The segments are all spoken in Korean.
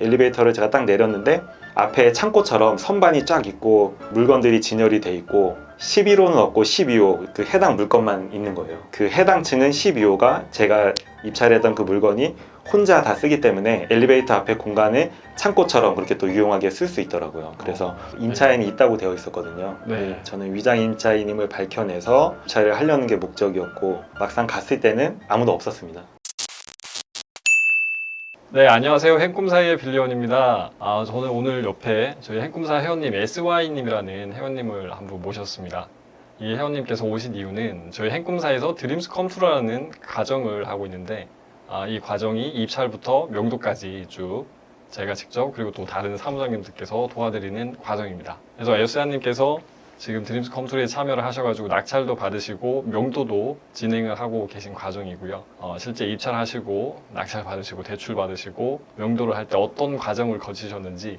엘리베이터를 제가 딱 내렸는데 앞에 창고처럼 선반이 쫙 있고 물건들이 진열이 돼 있고 11호는 없고 12호 그 해당 물건만 있는 거예요. 그 해당 층은 12호가 제가 입찰했던 그 물건이 혼자 다 쓰기 때문에 엘리베이터 앞에 공간을 창고처럼 그렇게 또 유용하게 쓸 수 있더라고요. 그래서 임차인이 있다고 되어 있었거든요. 네. 저는 위장 임차인임을 밝혀내서 입찰을 하려는 게 목적이었고 막상 갔을 때는 아무도 없었습니다. 네, 안녕하세요. 행꿈사의 빌리원입니다. 저는 오늘 옆에 저희 행꿈사 회원님 SY님이라는 회원님을 한 분 모셨습니다. 이 회원님께서 오신 이유는 저희 행꿈사에서 드림스 컴투라는 과정을 하고 있는데 이 과정이 입찰부터 명도까지 쭉 제가 직접 그리고 또 다른 사무장님들께서 도와드리는 과정입니다. 그래서 SY님께서 지금 드림스 컴투에 참여를 하셔가지고 낙찰도 받으시고 명도도 진행을 하고 계신 과정이고요. 실제 입찰하시고 낙찰 받으시고 대출 받으시고 명도를 할 때 어떤 과정을 거치셨는지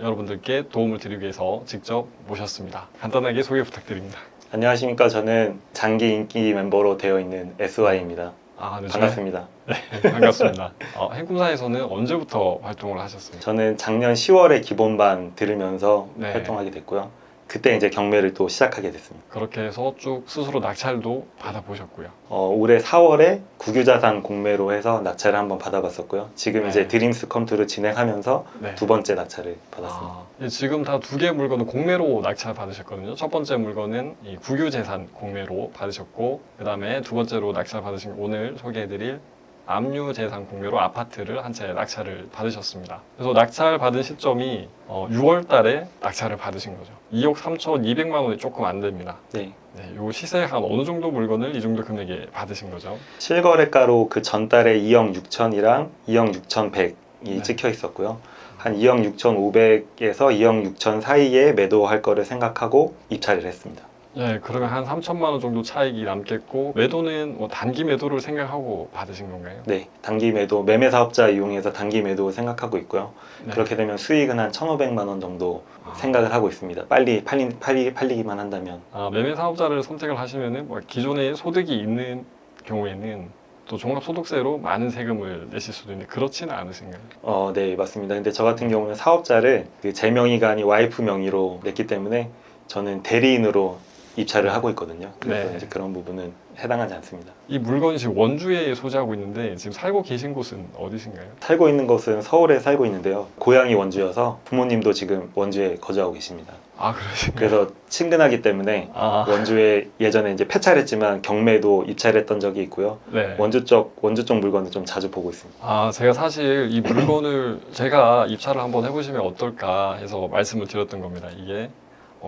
여러분들께 도움을 드리기 위해서 직접 모셨습니다. 간단하게 소개 부탁드립니다. 안녕하십니까. 저는 장기 인기 멤버로 되어 있는 SY입니다. 네, 반갑습니다. 네, 반갑습니다. 행꿈사에서는 언제부터 활동을 하셨습니까? 저는 작년 10월에 기본반 들으면서 네. 활동하게 됐고요. 그때 이제 경매를 또 시작하게 됐습니다. 그렇게 해서 쭉 스스로 낙찰도 받아보셨고요. 올해 4월에 국유자산 공매로 해서 낙찰을 한번 받아봤었고요. 지금 네. 이제 드림스 컴투를 진행하면서 네. 두 번째 낙찰을 받았습니다. 지금 다 두 개의 물건은 공매로 낙찰 받으셨거든요. 첫 번째 물건은 이 국유재산 공매로 받으셨고, 그 다음에 두 번째로 낙찰 받으신 오늘 소개해드릴 압류재산 공매로 아파트를 한 채 낙찰을 받으셨습니다. 그래서 낙찰 받은 시점이 6월 달에 낙찰을 받으신 거죠. 2억 3,200만 원이 조금 안 됩니다. 네. 네, 요 시세 한 어느 정도 물건을 이 정도 금액에 받으신 거죠? 실거래가로 그 전달에 2억 6천이랑 2억 6,100이 네. 찍혀 있었고요. 한 2억 6,500에서 2억 6천 사이에 매도할 거를 생각하고 입찰을 했습니다. 네, 그러면 한 3천만 원 정도 차익이 남겠고 매도는 뭐 단기 매도를 생각하고 받으신 건가요? 네, 단기 매도, 매매 사업자 이용해서 단기 매도 생각하고 있고요. 네. 그렇게 되면 수익은 한 1,500만 원 정도 생각을 하고 있습니다. 빨리 팔리기만 한다면. 매매 사업자를 선택을 하시면은 뭐 기존에 소득이 있는 경우에는 또 종합소득세로 많은 세금을 내실 수도 있는데 그렇지는 않으신가요? 네, 맞습니다. 근데 저 같은 경우는 사업자를 제 명의가 아닌 와이프 명의로 냈기 때문에 저는 대리인으로 입찰을 하고 있거든요. 그래서 네. 이제 그런 부분은 해당하지 않습니다. 이 물건이 지금 원주에 소재하고 있는데 지금 살고 계신 곳은 어디신가요? 살고 있는 곳은 서울에 살고 있는데요. 고향이 원주여서 부모님도 지금 원주에 거주하고 계십니다. 그러신가요? 그래서 친근하기 때문에 원주에 예전에 이제 폐차했지만 경매도 입찰했던 적이 있고요. 네. 원주 쪽 물건을 좀 자주 보고 있습니다. 제가 사실 이 물건을 제가 입찰을 한번 해보시면 어떨까 해서 말씀을 드렸던 겁니다. 이게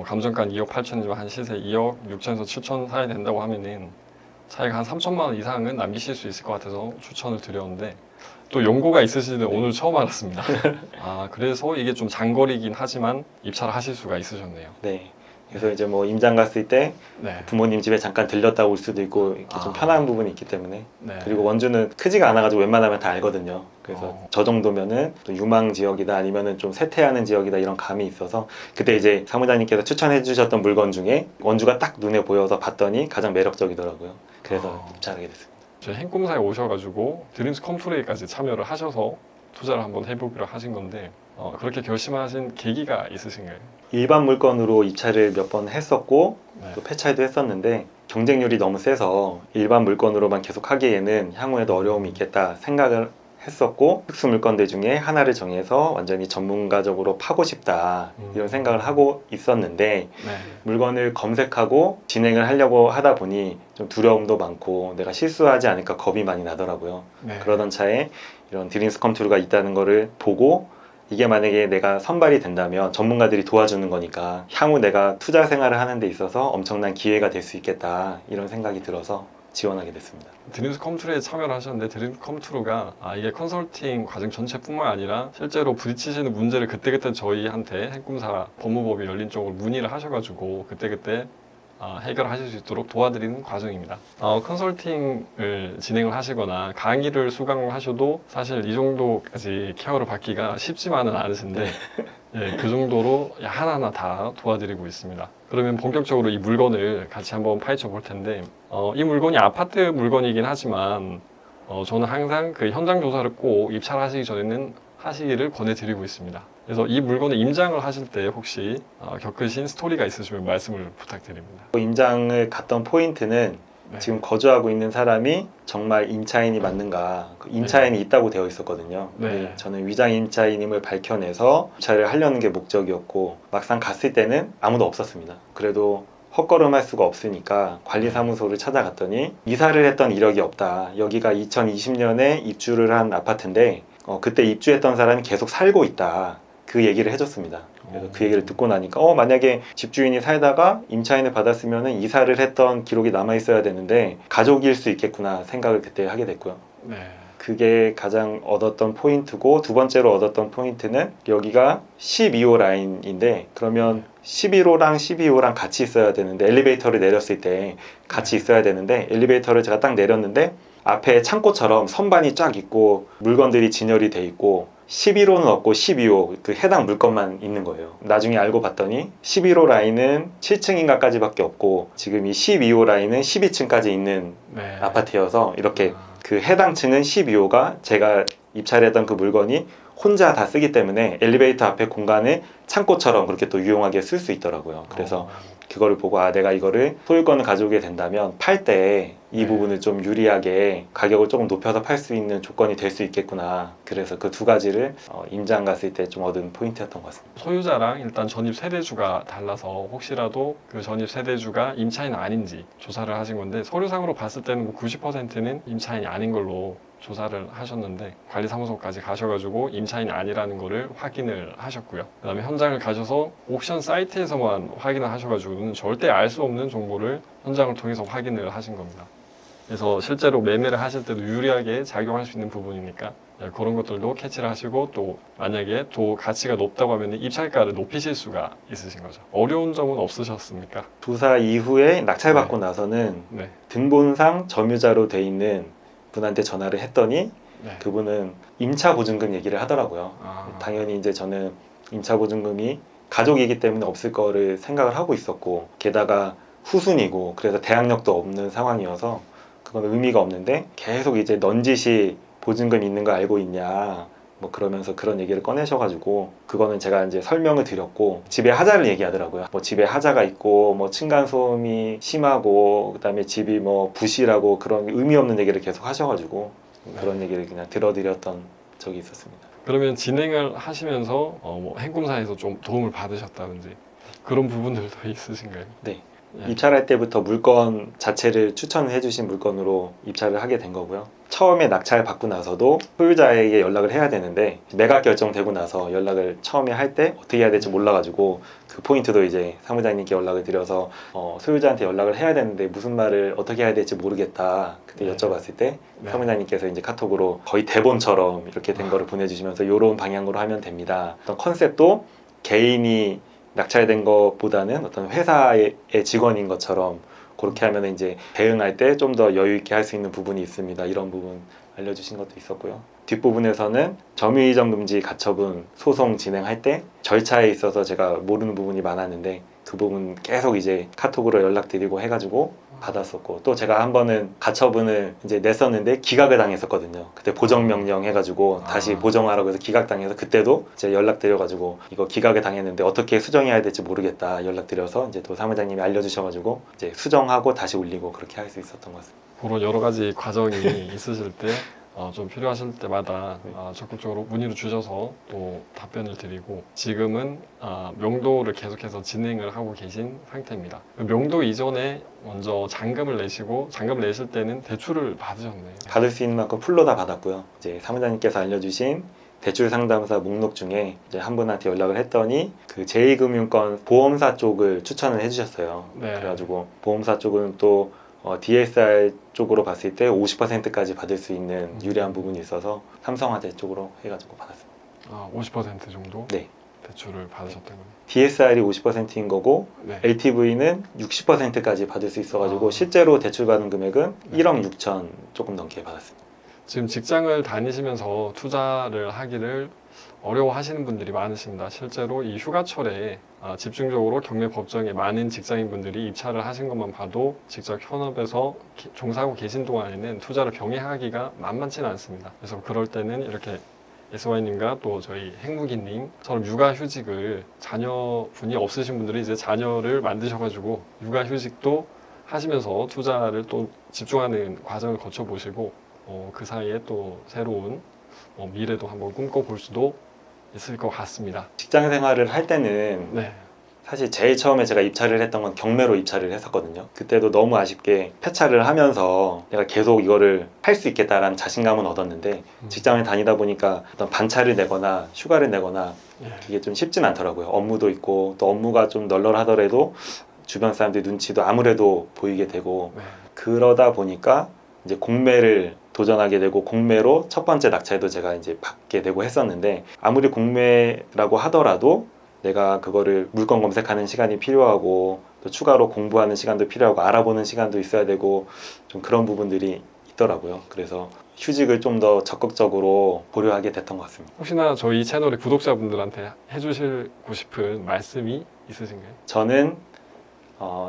감정가 2억 8천이지만 한 시세 2억 6천에서 7천 사이 된다고 하면은 차이가 한 3천만 원 이상은 남기실 수 있을 것 같아서 추천을 드렸는데 또 연고가 있으시는데 오늘 처음 알았습니다. 그래서 이게 좀 장거리긴 하지만 입찰을 하실 수가 있으셨네요. 네. 그래서 이제 뭐 임장 갔을 때 네. 부모님 집에 잠깐 들렸다 올 수도 있고 이렇게 좀 편한 부분이 있기 때문에 네. 그리고 원주는 크지가 않아가지고 웬만하면 다 알거든요. 그래서 저 정도면은 또 유망 지역이다 아니면은 좀 쇠퇴하는 지역이다 이런 감이 있어서 그때 이제 사무장님께서 추천해 주셨던 물건 중에 원주가 딱 눈에 보여서 봤더니 가장 매력적이더라고요. 그래서 입찰하게 됐습니다. 저희 행꿈사에 오셔가지고 드림스 컴투레이까지 참여를 하셔서 투자를 한번 해보기로 하신 건데 그렇게 결심하신 계기가 있으신가요? 일반 물건으로 입찰을 몇 번 했었고 네. 또 폐차도 했었는데 경쟁률이 너무 세서 일반 물건으로만 계속 하기에는 향후에도 어려움이 있겠다 생각을 했었고 특수 물건들 중에 하나를 정해서 완전히 전문가적으로 파고 싶다 이런 생각을 하고 있었는데 네. 물건을 검색하고 진행을 하려고 하다 보니 좀 두려움도 많고 내가 실수하지 않을까 겁이 많이 나더라고요. 네. 그러던 차에 이런 드림스 컴투가 있다는 거를 보고 이게 만약에 내가 선발이 된다면 전문가들이 도와주는 거니까 향후 내가 투자 생활을 하는 데 있어서 엄청난 기회가 될 수 있겠다 이런 생각이 들어서 지원하게 됐습니다. 드림스 컴투루에 참여를 하셨는데 드림스 컴투루가 이게 컨설팅 과정 전체뿐만 아니라 실제로 부딪히시는 문제를 그때그때 저희한테 행꿈사 법무법이 열린 쪽으로 문의를 하셔가지고 그때그때 해결하실 수 있도록 도와드리는 과정입니다. 컨설팅을 진행을 하시거나 강의를 수강을 하셔도 사실 이 정도까지 케어를 받기가 쉽지만은 않으신데 예, 그 정도로 하나하나 다 도와드리고 있습니다. 그러면 본격적으로 이 물건을 같이 한번 파헤쳐 볼 텐데 이 물건이 아파트 물건이긴 하지만 저는 항상 그 현장 조사를 꼭 입찰하시기 전에는 하시기를 권해드리고 있습니다. 그래서 이 물건을 임장을 하실 때 혹시 겪으신 스토리가 있으시면 말씀을 부탁드립니다. 임장을 갔던 포인트는 네. 지금 거주하고 있는 사람이 정말 임차인이 맞는가, 그 임차인이 있다고 되어 있었거든요. 네. 근데 저는 위장 임차인임을 밝혀내서 입찰을 하려는 게 목적이었고 막상 갔을 때는 아무도 없었습니다. 그래도 헛걸음할 수가 없으니까 관리사무소를 찾아갔더니 이사를 했던 이력이 없다. 여기가 2020년에 입주를 한 아파트인데 그때 입주했던 사람이 계속 살고 있다. 그 얘기를 해줬습니다. 그래서 그 얘기를 듣고 나니까 만약에 집주인이 살다가 임차인을 받았으면 이사를 했던 기록이 남아 있어야 되는데 가족일 수 있겠구나 생각을 그때 하게 됐고요. 네. 그게 가장 얻었던 포인트고, 두 번째로 얻었던 포인트는 여기가 12호 라인인데 그러면 11호랑 12호랑 같이 있어야 되는데, 엘리베이터를 내렸을 때 같이 있어야 되는데 엘리베이터를 제가 딱 내렸는데 앞에 창고처럼 선반이 쫙 있고 물건들이 진열이 돼 있고 11호는 없고 12호 그 해당 물건만 있는 거예요. 나중에 알고 봤더니 11호 라인은 7층인가까지밖에 없고 지금 이 12호 라인은 12층까지 있는 네. 아파트여서 이렇게 그 해당 층은 12호가 제가 입찰했던 그 물건이 혼자 다 쓰기 때문에 엘리베이터 앞에 공간을 창고처럼 그렇게 또 유용하게 쓸 수 있더라고요. 그래서 그거를 보고 내가 이거를 소유권을 가져오게 된다면 팔 때 이 네. 부분을 좀 유리하게 가격을 조금 높여서 팔 수 있는 조건이 될 수 있겠구나. 그래서 그 두 가지를 임장 갔을 때 좀 얻은 포인트였던 것 같습니다. 소유자랑 일단 전입 세대주가 달라서 혹시라도 그 전입 세대주가 임차인 아닌지 조사를 하신 건데, 서류상으로 봤을 때는 90%는 임차인이 아닌 걸로 조사를 하셨는데 관리사무소까지 가셔가지고 임차인이 아니라는 거를 확인을 하셨고요. 그 다음에 현장을 가셔서 옥션 사이트에서만 확인을 하셔가지고는 절대 알 수 없는 정보를 현장을 통해서 확인을 하신 겁니다. 그래서 실제로 매매를 하실 때도 유리하게 작용할 수 있는 부분이니까 그런 것들도 캐치를 하시고, 또 만약에 또 가치가 높다고 하면 입찰가를 높이실 수가 있으신 거죠. 어려운 점은 없으셨습니까? 조사 이후에 낙찰받고 나서는 네. 등본상 점유자로 돼 있는 분한테 전화를 했더니 네. 그분은 임차 보증금 얘기를 하더라고요. 당연히 이제 저는 임차 보증금이 가족이기 때문에 없을 거를 생각을 하고 있었고, 게다가 후순이고 그래서 대항력도 없는 상황이어서 그건 의미가 없는데, 계속 이제 넌지시 보증금 있는 거 알고 있냐 뭐 그러면서 그런 얘기를 꺼내셔가지고, 그거는 제가 이제 설명을 드렸고, 집에 하자를 얘기하더라고요. 뭐 집에 하자가 있고 뭐 층간 소음이 심하고 그다음에 집이 뭐 부실하고 그런 의미 없는 얘기를 계속 하셔가지고 그런 얘기를 그냥 들어드렸던 적이 있었습니다. 그러면 진행을 하시면서 뭐 행꿈사에서 좀 도움을 받으셨다든지 그런 부분들도 있으신가요? 네. 네. 입찰할 때부터 물건 자체를 추천을 해주신 물건으로 입찰을 하게 된 거고요. 처음에 낙찰 받고 나서도 소유자에게 연락을 해야 되는데, 매각 결정되고 나서 연락을 처음에 할 때 어떻게 해야 될지 몰라가지고 그 포인트도 이제 사무장님께 연락을 드려서 소유자한테 연락을 해야 되는데 무슨 말을 어떻게 해야 될지 모르겠다 그때 네. 여쭤봤을 때 네. 사무장님께서 이제 카톡으로 거의 대본처럼 이렇게 된 거를 보내주시면서 이런 방향으로 하면 됩니다. 어떤 컨셉도 개인이 낙찰된 것보다는 어떤 회사의 직원인 것처럼 그렇게 하면 이제 대응할 때 좀 더 여유 있게 할 수 있는 부분이 있습니다. 이런 부분 알려주신 것도 있었고요. 뒷부분에서는 점유이전 금지 가처분 소송 진행할 때 절차에 있어서 제가 모르는 부분이 많았는데 그 부분 계속 이제 카톡으로 연락드리고 해가지고 받았었고, 또 제가 한 번은 가처분을 이제 냈었는데 기각을 당했었거든요. 그때 보정명령 해가지고 다시 보정하라고 해서 기각당해서 그때도 이제 연락드려가지고 이거 기각을 당했는데 어떻게 수정해야 될지 모르겠다 연락드려서 이제 또 사무장님이 알려주셔가지고 이제 수정하고 다시 올리고 그렇게 할 수 있었던 것 같습니다. 그런 여러 가지 과정이 있으실 때 좀 필요하실 때마다 적극적으로 문의를 주셔서 또 답변을 드리고, 지금은 명도를 계속해서 진행을 하고 계신 상태입니다. 명도 이전에 먼저 잔금을 내시고, 잔금을 내실 때는 대출을 받으셨네요. 받을 수 있는 만큼 풀로 다 받았고요. 이제 사무장님께서 알려주신 대출 상담사 목록 중에 이제 한 분한테 연락을 했더니 그 제2금융권 보험사 쪽을 추천을 해주셨어요. 네. 그래가지고 보험사 쪽은 또 DSR 쪽으로 봤을 때 50%까지 받을 수 있는 유리한 부분이 있어서 삼성화재 쪽으로 해가지고 받았습니다. 50% 정도 네. 대출을 받으셨던 거예요. DSR이 50%인 거고 네. LTV는 60%까지 받을 수 있어가지고 실제로 대출 받은 금액은 1억 6천 조금 넘게 받았습니다. 지금 직장을 다니시면서 투자를 하기를 어려워하시는 분들이 많으십니다. 실제로 이 휴가철에 집중적으로 경매 법정에 많은 직장인분들이 입찰을 하신 것만 봐도 직접 현업에서 종사하고 계신 동안에는 투자를 병행하기가 만만치는 않습니다. 그래서 그럴 때는 이렇게 SY님과 또 저희 행무기님처럼 육아휴직을 자녀분이 없으신 분들이 이제 자녀를 만드셔가지고 육아휴직도 하시면서 투자를 또 집중하는 과정을 거쳐보시고 그 사이에 또 새로운 미래도 한번 꿈꿔볼 수도 있을 것 같습니다. 직장 생활을 할 때는 네. 사실 제일 처음에 제가 입찰을 했던 건 경매로 입찰을 했었거든요. 그때도 너무 아쉽게 폐차를 하면서 내가 계속 이거를 할 수 있겠다라는 자신감은 얻었는데 직장을 다니다 보니까 어떤 반차를 내거나 휴가를 내거나 네. 그게 좀 쉽진 않더라고요. 업무도 있고 또 업무가 좀 널널하더라도 주변 사람들 눈치도 아무래도 보이게 되고 네. 그러다 보니까 이제 공매를 도전하게 되고 공매로 첫 번째 낙찰도 제가 이제 받게 되고 했었는데 아무리 공매라고 하더라도 내가 그거를 물건 검색하는 시간이 필요하고 또 추가로 공부하는 시간도 필요하고 알아보는 시간도 있어야 되고 좀 그런 부분들이 있더라고요. 그래서 휴직을 좀 더 적극적으로 고려하게 됐던 것 같습니다. 혹시나 저희 채널의 구독자분들한테 해주시고 싶은 말씀이 있으신가요? 저는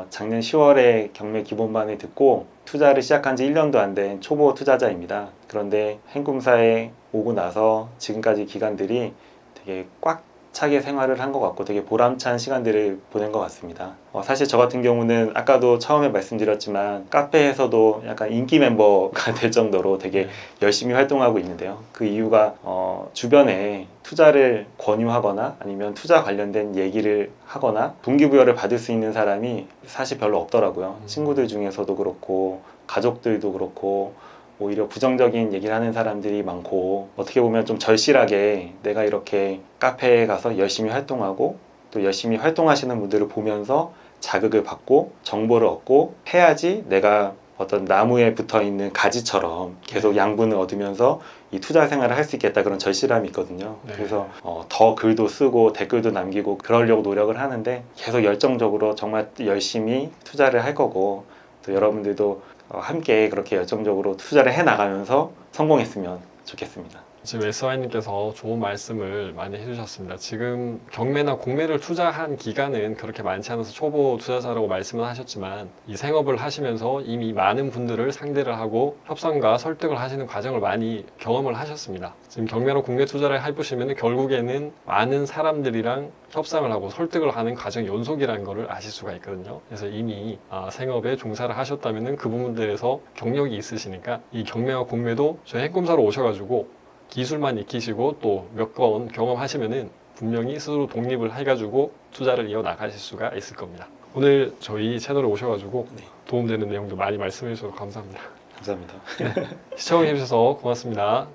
작년 10월에 경매 기본반을 듣고 투자를 시작한 지 1년도 안 된 초보 투자자입니다. 그런데 행꿈사에 오고 나서 지금까지 기간들이 되게 꽉 차게 생활을 한 것 같고 되게 보람찬 시간들을 보낸 것 같습니다. 사실 저 같은 경우는 아까도 처음에 말씀드렸지만 카페에서도 약간 인기 멤버가 될 정도로 되게 열심히 활동하고 있는데요. 그 이유가 주변에 투자를 권유하거나 아니면 투자 관련된 얘기를 하거나 동기부여를 받을 수 있는 사람이 사실 별로 없더라고요. 친구들 중에서도 그렇고 가족들도 그렇고 오히려 부정적인 얘기를 하는 사람들이 많고 어떻게 보면 좀 절실하게 내가 이렇게 카페에 가서 열심히 활동하고 또 열심히 활동하시는 분들을 보면서 자극을 받고 정보를 얻고 해야지 내가 어떤 나무에 붙어 있는 가지처럼 계속 양분을 얻으면서 이 투자 생활을 할 수 있겠다 그런 절실함이 있거든요. 네. 그래서 더 글도 쓰고 댓글도 남기고 그러려고 노력을 하는데 계속 열정적으로 정말 열심히 투자를 할 거고 또 여러분들도 함께 그렇게 열정적으로 투자를 해나가면서 성공했으면 좋겠습니다. 지금 SY님께서 좋은 말씀을 많이 해주셨습니다. 지금 경매나 공매를 투자한 기간은 그렇게 많지 않아서 초보 투자자라고 말씀을 하셨지만 이 생업을 하시면서 이미 많은 분들을 상대를 하고 협상과 설득을 하시는 과정을 많이 경험을 하셨습니다. 지금 경매나 공매 투자를 해보시면 결국에는 많은 사람들이랑 협상을 하고 설득을 하는 과정 연속이라는 것을 아실 수가 있거든요. 그래서 이미 생업에 종사를 하셨다면 그 부분들에서 경력이 있으시니까 이 경매와 공매도 저희 핵꿈사로 오셔가지고 기술만 익히시고 또 몇 번 경험하시면은 분명히 스스로 독립을 해가지고 투자를 이어나가실 수가 있을 겁니다. 오늘 저희 채널에 오셔가지고 네. 도움되는 내용도 많이 말씀해 주셔서 감사합니다. 감사합니다. 시청해 주셔서 고맙습니다.